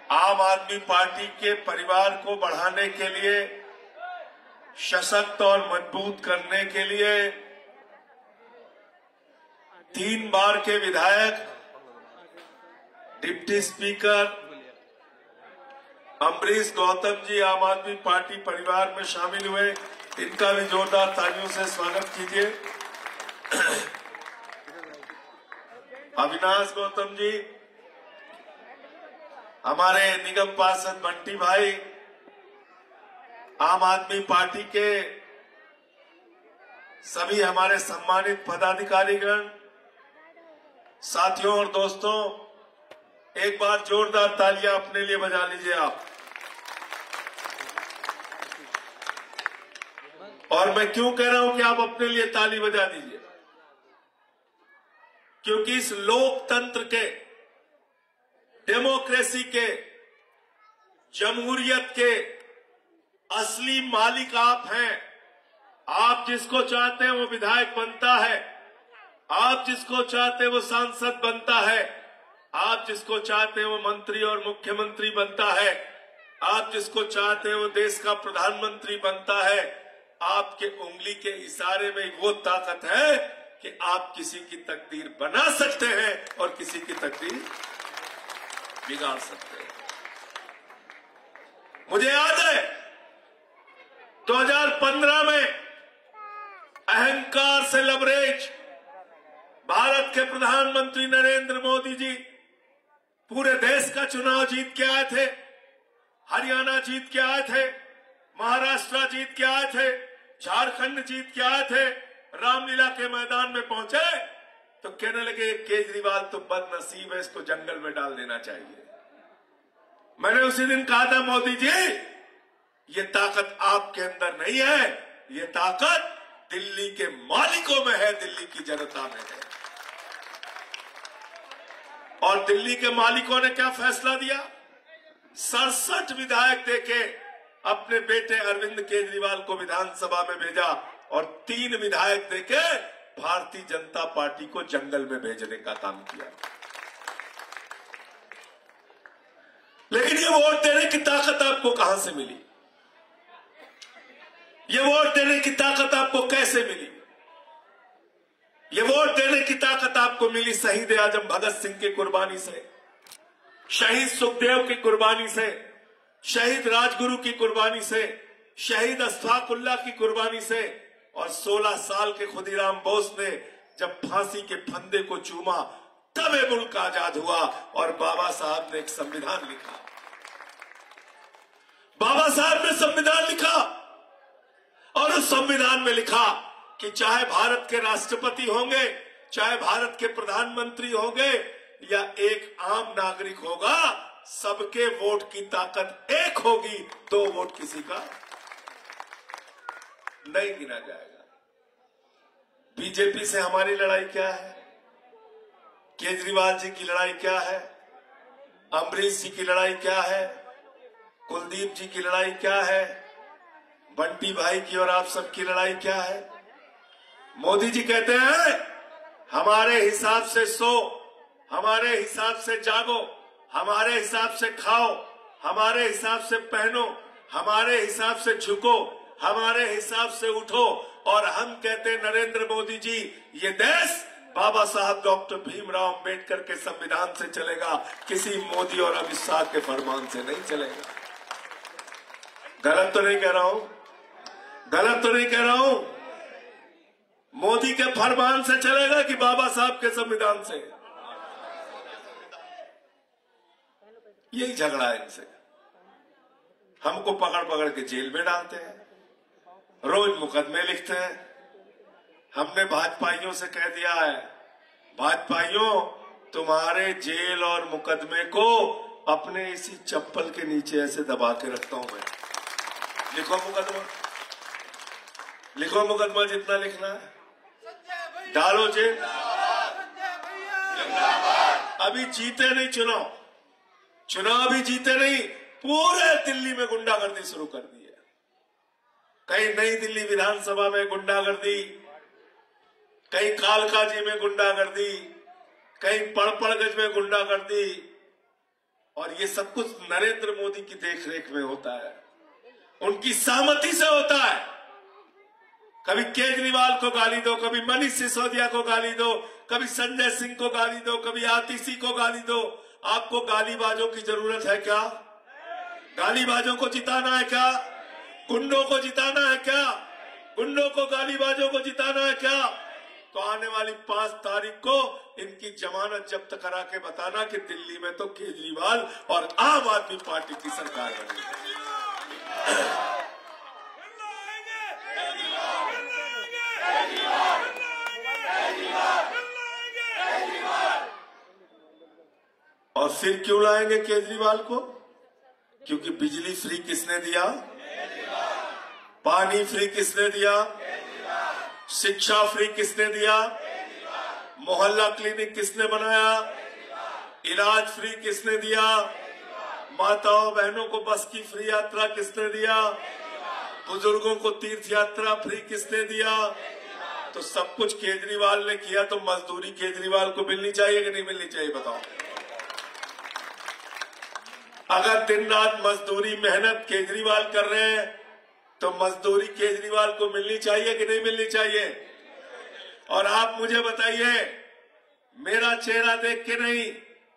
आम आदमी पार्टी के परिवार को बढ़ाने के लिए, सशक्त और मजबूत करने के लिए 3 बार के विधायक, डिप्टी स्पीकर अम्बरीश गौतम जी आम आदमी पार्टी परिवार में शामिल हुए। इनका भी जोरदार तालियों से स्वागत कीजिए। अविनाश गौतम जी, हमारे निगम पार्षद बंटी भाई, आम आदमी पार्टी के सभी हमारे सम्मानित पदाधिकारीगण, साथियों और दोस्तों, एक बार जोरदार तालियां अपने लिए बजा लीजिए आप। और मैं क्यों कह रहा हूं कि आप अपने लिए ताली बजा दीजिए? क्योंकि इस लोकतंत्र के, डेमोक्रेसी के, जमहूरियत के असली मालिक आप हैं। आप जिसको चाहते हैं वो विधायक बनता है, आप जिसको चाहते हैं वो सांसद बनता है, आप जिसको चाहते हैं वो मंत्री और मुख्यमंत्री बनता है, आप जिसको चाहते हैं वो देश का प्रधानमंत्री बनता है। आपके उंगली के इशारे में वो ताकत है कि आप किसी की तकदीर बना सकते हैं और किसी की तकदीर बिगाड़ सकते हैं। मुझे याद है 2015 में अहंकार से लबरेज भारत के प्रधानमंत्री नरेंद्र मोदी जी पूरे देश का चुनाव जीत के आए थे, हरियाणा जीत के आए थे, महाराष्ट्र जीत के आए थे, झारखंड जीत के आए थे। रामलीला के मैदान में पहुंचे तो कहने लगे केजरीवाल तो बदनसीब है, इसको जंगल में डाल देना चाहिए। मैंने उसी दिन कहा था, मोदी जी ये ताकत आपके अंदर नहीं है, ये ताकत दिल्ली के मालिकों में है, दिल्ली की जनता में है। और दिल्ली के मालिकों ने क्या फैसला दिया? 67 विधायक देके अपने बेटे अरविंद केजरीवाल को विधानसभा में भेजा और 3 विधायक देके भारतीय जनता पार्टी को जंगल में भेजने का काम किया। लेकिन ये वोट देने की ताकत आपको कहां से मिली? ये वोट देने की ताकत आपको कैसे मिली? ये वोट देने की ताकत आपको मिली शहीद आजम भगत सिंह की कुर्बानी से, शहीद सुखदेव की कुर्बानी से, शहीद राजगुरु की कुर्बानी से, शहीद अशफाकुल्लाह की कुर्बानी से। और 16 साल के खुदीराम बोस ने जब फांसी के फंदे को चूमा तब ये मुल्क आजाद हुआ और बाबा साहब ने एक संविधान लिखा। बाबा साहब ने संविधान लिखा और उस संविधान में लिखा कि चाहे भारत के राष्ट्रपति होंगे, चाहे भारत के प्रधानमंत्री होंगे या एक आम नागरिक होगा, सबके वोट की ताकत एक होगी, 2 वोट किसी का नहीं गिना जाएगा। बीजेपी से हमारी लड़ाई क्या है? केजरीवाल जी की लड़ाई क्या है? अम्बरीश जी की लड़ाई क्या है? कुलदीप जी की लड़ाई क्या है? बंटी भाई की और आप सबकी लड़ाई क्या है? मोदी जी कहते हैं हमारे हिसाब से सो, हमारे हिसाब से जागो, हमारे हिसाब से खाओ, हमारे हिसाब से पहनो, हमारे हिसाब से झुको, हमारे हिसाब से उठो। और हम कहते हैं नरेंद्र मोदी जी, ये देश बाबा साहब डॉक्टर भीमराव अंबेडकर के संविधान से चलेगा, किसी मोदी और अमित शाह के फरमान से नहीं चलेगा। गलत तो नहीं कह रहा हूं? गलत तो नहीं कह रहा हूं? मोदी के फरमान से चलेगा कि बाबा साहब के संविधान से? यही झगड़ा है इनसे। हमको पकड़ पकड़ के जेल में डालते हैं, रोज मुकदमे लिखते हैं। हमने भाजपाइयों से कह दिया है, भाजपाइयों तुम्हारे जेल और मुकदमे को अपने इसी चप्पल के नीचे ऐसे दबा के रखता हूं मैं। लिखो मुकदमा, लिखो मुकदमा जितना लिखना है, डालो जेल। अभी जीते नहीं चुनाव, चुनाव अभी जीते नहीं, पूरे दिल्ली में गुंडागर्दी शुरू कर दी है। कहीं नई दिल्ली विधानसभा में गुंडागर्दी, कहीं कालकाजी में गुंडागर्दी, कहीं पड़पड़गंज में गुंडागर्दी। और ये सब कुछ नरेंद्र मोदी की देखरेख में होता है, उनकी सहमति से होता है। कभी केजरीवाल को गाली दो, कभी मनीष सिसोदिया को गाली दो, कभी संजय सिंह को गाली दो, कभी आतिशी को गाली दो। आपको गालीबाजों की जरूरत है क्या? गालीबाजों को जिताना है क्या? गुंडों को जिताना है क्या? गुंडों को, गालीबाजों को जिताना है क्या? तो आने वाली 5 तारीख को इनकी जमानत जब्त करा के बताना कि दिल्ली में तो केजरीवाल और आम आदमी पार्टी की सरकार बनी है। और फिर क्यों लाएंगे केजरीवाल को? क्योंकि बिजली फ्री किसने दिया? पानी फ्री किसने दिया? शिक्षा फ्री किसने दिया? मोहल्ला क्लिनिक किसने बनाया? इलाज फ्री किसने दिया? माताओं बहनों को बस की फ्री यात्रा किसने दिया? बुजुर्गों को तीर्थ यात्रा फ्री किसने दिया? तो सब कुछ केजरीवाल ने किया, तो मजदूरी केजरीवाल को मिलनी चाहिए कि नहीं मिलनी चाहिए? बताओ। अगर दिन रात मजदूरी मेहनत केजरीवाल कर रहे हैं तो मजदूरी केजरीवाल को मिलनी चाहिए कि नहीं मिलनी चाहिए? और आप मुझे बताइए, मेरा चेहरा देख के नहीं,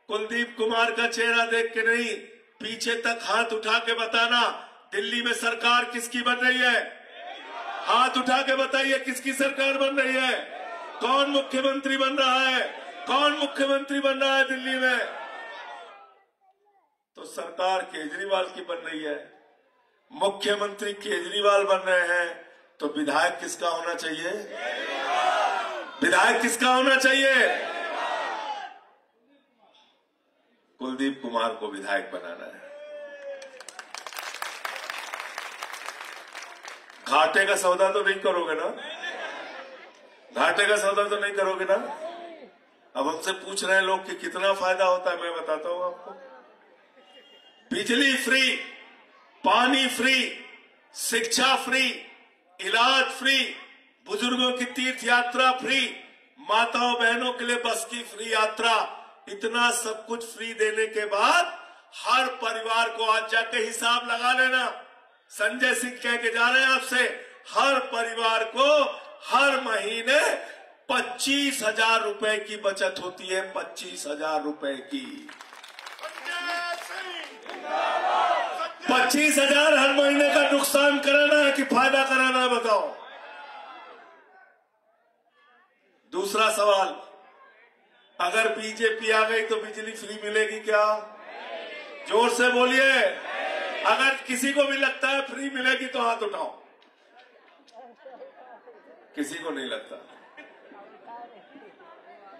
कुलदीप कुमार का चेहरा देख के नहीं, पीछे तक हाथ उठा के बताना, दिल्ली में सरकार किसकी बन रही है? हाथ उठा के बताइए, किसकी सरकार बन रही है? कौन मुख्यमंत्री बन रहा है? कौन मुख्यमंत्री बन रहा है दिल्ली में? तो सरकार केजरीवाल की बन रही है, मुख्यमंत्री केजरीवाल बन रहे हैं, तो विधायक किसका होना चाहिए? विधायक किसका होना चाहिए? कुलदीप कुमार को विधायक बनाना है। घाटे का सौदा तो नहीं करोगे ना? घाटे का सौदा तो नहीं करोगे ना? अब हमसे पूछ रहे हैं लोग कि कितना फायदा होता है, मैं बताता हूं आपको। बिजली फ्री, पानी फ्री, शिक्षा फ्री, इलाज फ्री, बुजुर्गों की तीर्थ यात्रा फ्री, माताओं बहनों के लिए बस की फ्री यात्रा, इतना सब कुछ फ्री देने के बाद हर परिवार को आज जाके हिसाब लगा लेना। संजय सिंह कह के जा रहे हैं आपसे, हर परिवार को हर महीने 25,000 रुपए की बचत होती है। 25,000 रुपए की, 25,000 हर महीने का नुकसान कराना है कि फायदा कराना है? बताओ। दूसरा सवाल, अगर बीजेपी आ गई तो बिजली फ्री मिलेगी क्या? जोर से बोलिए। अगर किसी को भी लगता है फ्री मिलेगी तो हाथ उठाओ। किसी को नहीं लगता।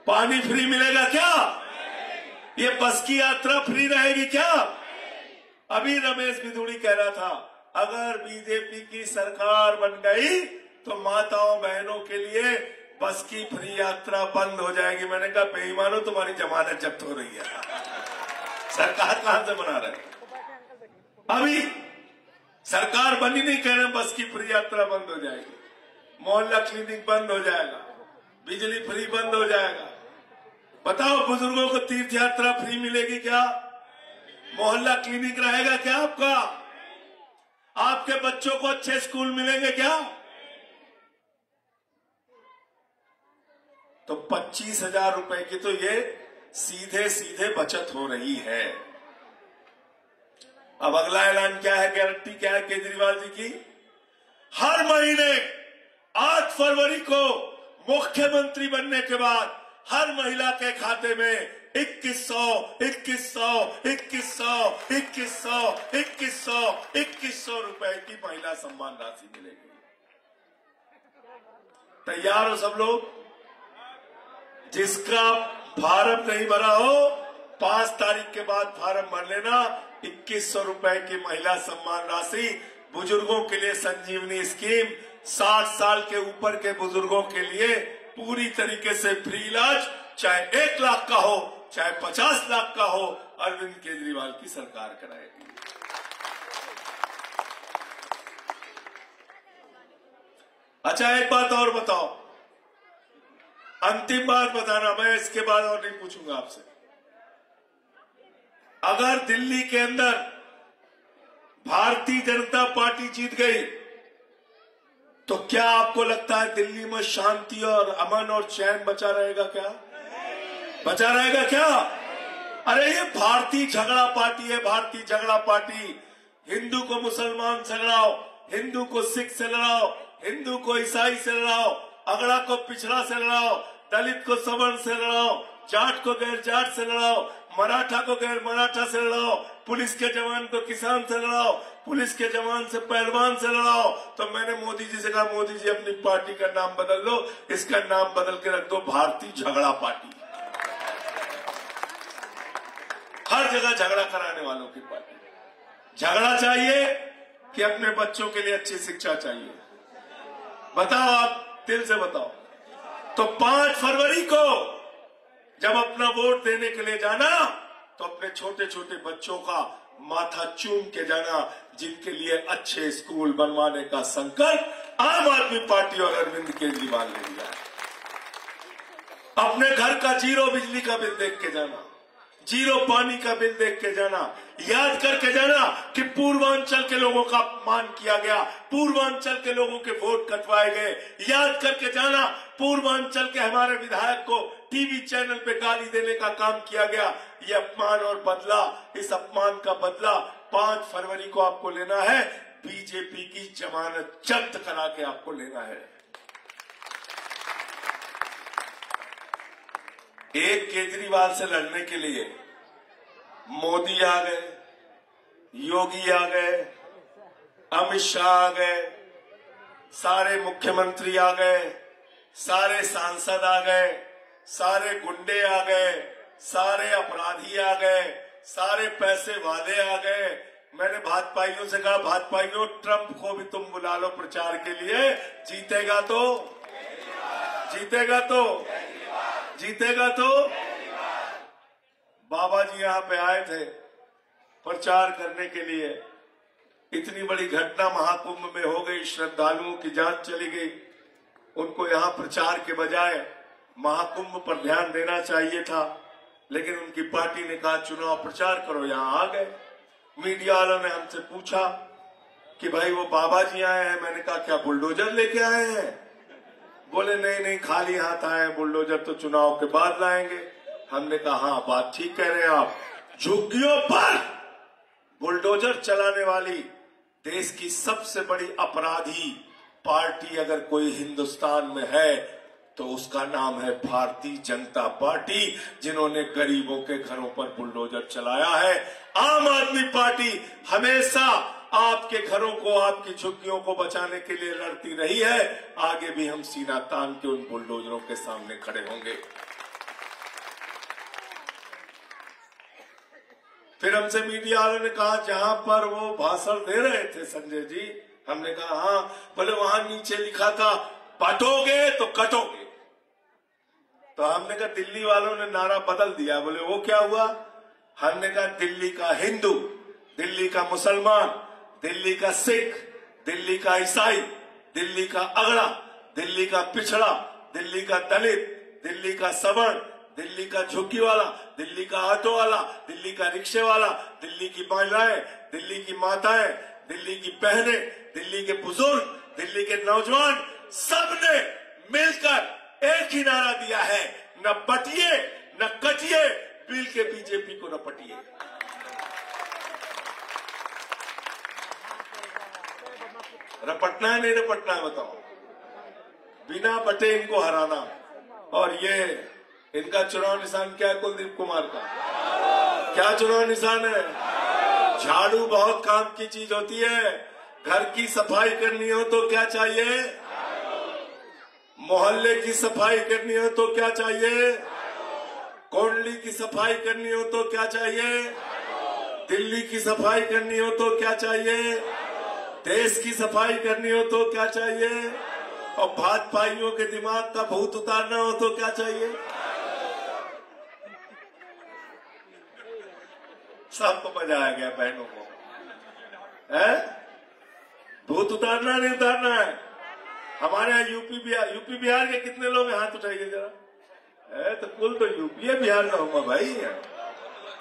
पानी फ्री मिलेगा क्या? ये बस की यात्रा फ्री रहेगी क्या? अभी रमेश बिधूड़ी कह रहा था, अगर बीजेपी की सरकार बन गई तो माताओं बहनों के लिए बस की फ्री यात्रा बंद हो जाएगी। मैंने कहा बेईमानो, तुम्हारी जमानत जब्त हो रही है। सरकार कहां से बना रहे? अभी सरकार बनी नहीं, कह रहे बस की फ्री यात्रा बंद हो जाएगी, मोहल्ला क्लिनिक बंद हो जाएगा, बिजली फ्री बंद हो जाएगा। बताओ, बुजुर्गों को तीर्थ यात्रा फ्री मिलेगी क्या? मोहल्ला क्लिनिक रहेगा क्या आपका? आपके बच्चों को अच्छे स्कूल मिलेंगे क्या? तो 25,000 रुपए की तो ये सीधे सीधे बचत हो रही है। अब अगला ऐलान क्या है, गारंटी क्या है केजरीवाल जी की? हर महीने 8 फरवरी को मुख्यमंत्री बनने के बाद हर महिला के खाते में 2100 रुपए की महिला सम्मान राशि मिलेगी। तैयार हो सब लोग? जिसका फार्म नहीं भरा हो, 5 तारीख के बाद फार्म भर लेना। 2100 रुपए की महिला सम्मान राशि, बुजुर्गों के लिए संजीवनी स्कीम, 60 साल के ऊपर के बुजुर्गों के लिए पूरी तरीके से फ्री इलाज, चाहे 1 लाख का हो चाहे 50 लाख का हो, अरविंद केजरीवाल की सरकार कराएगी। अच्छा, एक बात और बताओ, अंतिम बात बताना, मैं इसके बाद और नहीं पूछूंगा आपसे। अगर दिल्ली के अंदर भारतीय जनता पार्टी जीत गई तो क्या आपको लगता है दिल्ली में शांति और अमन और चैन बचा रहेगा क्या? बचा रहेगा क्या? अरे ये भारतीय झगड़ा पार्टी है, भारतीय झगड़ा पार्टी। हिंदू को मुसलमान से लड़ाओ, हिंदू को सिख से लड़ाओ, हिंदू को ईसाई से लड़ाओ, अगड़ा को पिछड़ा से लड़ाओ, दलित को सवर्ण से लड़ाओ, जाट को गैर जाट से लड़ाओ, मराठा को गैर मराठा से लड़ाओ, पुलिस के जवान को किसान से लड़ाओ, पुलिस के जवान से पहलवान से लड़ाओ। तो मैंने मोदी जी से कहा, मोदी जी अपनी पार्टी का नाम बदल लो, इसका नाम बदल के रख दो भारतीय झगड़ा पार्टी। हर जगह झगड़ा कराने वालों की पार्टी। झगड़ा चाहिए कि अपने बच्चों के लिए अच्छी शिक्षा चाहिए? बताओ, आप दिल से बताओ। तो 5 फरवरी को जब अपना वोट देने के लिए जाना तो अपने छोटे छोटे बच्चों का माथा चूम के जाना, जिनके लिए अच्छे स्कूल बनवाने का संकल्प आम आदमी पार्टी और अरविंद केजरीवाल ने लिया। अपने घर का 0 बिजली का बिल देख के जाना, 0 पानी का बिल देख के जाना, याद करके जाना कि पूर्वांचल के लोगों का अपमान किया गया, पूर्वांचल के लोगों के वोट कटवाए गए। याद करके जाना पूर्वांचल के हमारे विधायक को टीवी चैनल पे गाली देने का काम किया गया। ये अपमान और बदला, इस अपमान का बदला 5 फरवरी को आपको लेना है। बीजेपी की जमानत जब्त करा के आपको लेना है। एक केजरीवाल से लड़ने के लिए मोदी आ गए, योगी आ गए, अमित शाह आ गए, सारे मुख्यमंत्री आ गए, सारे सांसद आ गए, सारे गुंडे आ गए, सारे अपराधी आ गए, सारे पैसे वाले आ गए। मैंने भाजपाइयों से कहा, भाजपाइयों ट्रंप को भी तुम बुला लो प्रचार के लिए, जीतेगा तो जीतेगा तो जीतेगा तो। बाबा जी यहां पे आए थे प्रचार करने के लिए। इतनी बड़ी घटना महाकुंभ में हो गई, श्रद्धालुओं की जान चली गई। उनको यहां प्रचार के बजाय महाकुंभ पर ध्यान देना चाहिए था, लेकिन उनकी पार्टी ने कहा चुनाव प्रचार करो, यहां आ गए। मीडिया वालों ने हमसे पूछा कि भाई वो बाबा जी आए हैं। मैंने कहा क्या बुलडोजर लेके आए हैं? बोले नहीं नहीं, खाली हाथ आए हैं, बुलडोजर तो चुनाव के बाद लाएंगे। हमने कहा हाँ, बात ठीक कह रहे हैं आप। झुग्गियों पर बुलडोजर चलाने वाली देश की सबसे बड़ी अपराधी पार्टी अगर कोई हिंदुस्तान में है तो उसका नाम है भारतीय जनता पार्टी, जिन्होंने गरीबों के घरों पर बुलडोजर चलाया है। आम आदमी पार्टी हमेशा आपके घरों को, आपकी झुग्गियों को बचाने के लिए लड़ती रही है। आगे भी हम सीना तान के उन बुलडोजरों के सामने खड़े होंगे। फिर हमसे मीडिया वालों ने कहा जहां पर वो भाषण दे रहे थे संजय जी, हमने कहा हाँ, बोले वहां नीचे लिखा था बांटोगे तो कटोगे। तो हमने कहा दिल्ली वालों ने नारा बदल दिया। बोले वो क्या हुआ? हमने कहा दिल्ली का हिंदू, दिल्ली का मुसलमान, दिल्ली का सिख, दिल्ली का ईसाई, दिल्ली का अगड़ा, दिल्ली का पिछड़ा, दिल्ली का दलित, दिल्ली का सवर्ण, दिल्ली का झुग्गी वाला, दिल्ली का ऑटो वाला, दिल्ली का रिक्शे वाला, दिल्ली की महिलाएं, दिल्ली की माताएं, दिल्ली की बहनें, दिल्ली के बुजुर्ग, दिल्ली के नौजवान, सबने मिलकर एक ही नारा दिया है, न बटिए न कटिए, बिल के बीजेपी को न पटिए। रपटना है नहीं रपटना है बताओ? बिना बटे इनको हराना। और ये इनका चुनाव निशान क्या है? कुलदीप कुमार का क्या चुनाव निशान है? झाड़ू बहुत काम की चीज होती है। घर की सफाई करनी हो तो क्या चाहिए? मोहल्ले की सफाई करनी हो तो क्या चाहिए? कोंडली की सफाई करनी हो तो क्या चाहिए? दिल्ली की सफाई करनी हो तो क्या चाहिए? देश की सफाई करनी हो तो क्या चाहिए? और भाजपाइयों के दिमाग का भूत उतारना हो तो क्या चाहिए? सबको बजाया गया बहनों को है? भूत उतारना नहीं उतारना है। हमारे यहाँ यूपी बिहार के कितने लोग हाथ उठाइए जरा? है तो कुल तो यूपी बिहार का होगा भाई।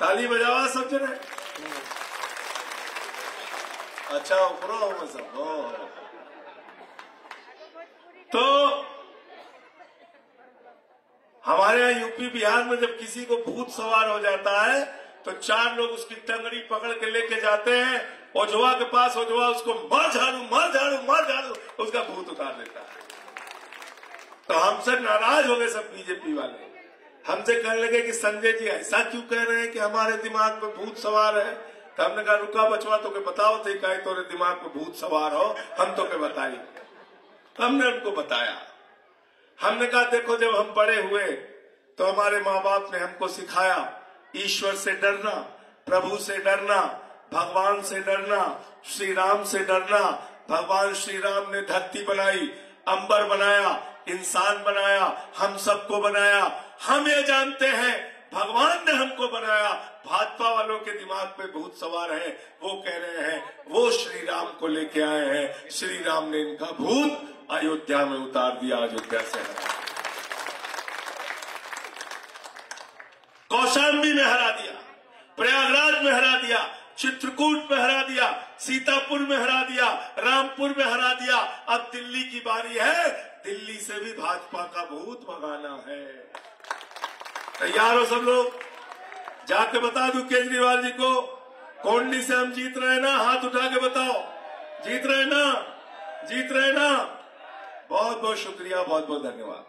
ताली बजावा सब जने। अच्छा ऊपर हो सब हो। तो हमारे यहाँ यूपी बिहार में जब किसी को भूत सवार हो जाता है तो 4 लोग उसकी टंगड़ी पकड़ के लेके जाते हैं ओझवा के पास। ओझवा उसको मार झाड़ू मार झाड़ू मार झाड़ू, उसका भूत उतार देता है। तो हमसे नाराज हो गए सब बीजेपी वाले, हमसे कहने लगे कि संजय जी ऐसा क्यों कह रहे हैं कि हमारे दिमाग में भूत सवार है। तो हमने कहा रुका बचवा तो के बताओ थे कहे तोरे दिमाग में भूत सवार हो, हम तो के बताई। हमने उनको बताया। हमने कहा देखो जब हम बड़े हुए तो हमारे माँ बाप ने हमको सिखाया ईश्वर से डरना, प्रभु से डरना, भगवान से डरना, श्री राम से डरना। भगवान श्री राम ने धरती बनाई, अंबर बनाया, इंसान बनाया, हम सबको बनाया। हम ये जानते हैं भगवान ने हमको बनाया। भाजपा वालों के दिमाग पे भूत सवार है, वो कह रहे हैं वो श्री राम को लेके आए हैं, श्री राम ने इनका भूत अयोध्या में उतार दिया, अयोध्या से हटा, कौशाम्बी में हरा दिया, प्रयागराज में हरा दिया, चित्रकूट में हरा दिया, सीतापुर में हरा दिया, रामपुर में हरा दिया। अब दिल्ली की बारी है, दिल्ली से भी भाजपा का भूत भगाना है। तैयार हो सब लोग? जाके बता दूं केजरीवाल जी को कोंडी से हम जीत रहे ना? हाथ उठा के बताओ, जीत रहे ना? जीत रहे ना? बहुत बहुत शुक्रिया, बहुत बहुत धन्यवाद।